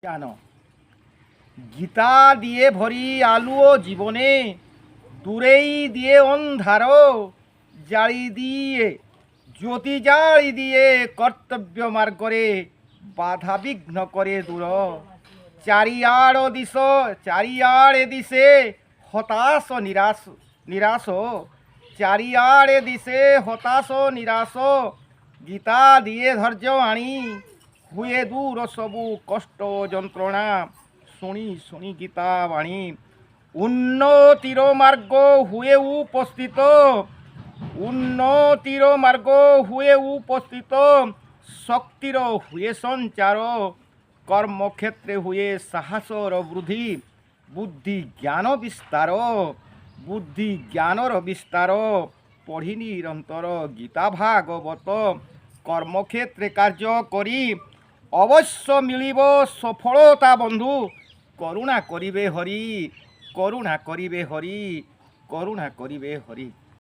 জানো গীতা দিয়ে ভরি আলুও জীবনে দূরেই দিয়ে অন্ধার জালি দিয়ে জ্যোতি জালি দিয়ে কর্তব্য মার্গরে বাধা বিঘ্ন করে দূর চারিয়াড়ে দিশে হতাশ নিরাশ চারিয়াড়ে দিশে হতাশ নিরাশ গীতা দিয়ে ধৈর্য আনি হুয়ে দূর সবু কষ্ট যন্ত্রণা শুনি শুনি গীতা বাণী উন্নতির মার্গ হুয়ে উপস্থিত উন্নতির মার্গ হুয়ে উপস্থিত শক্তির হুয়ে সঞ্চার কর্মক্ষেত্রে হুয়ে সাহসর বৃদ্ধি বুদ্ধি জ্ঞানর বিস্তার পঢ়ি নিরন্তর গীতা ভাগবত কর্মক্ষেত্রে কার্য করি অবশ্য মিলিব সফলতা বন্ধু করুণা করিবে হরি করুণা করিবে হরি করুণা করিবে হরি।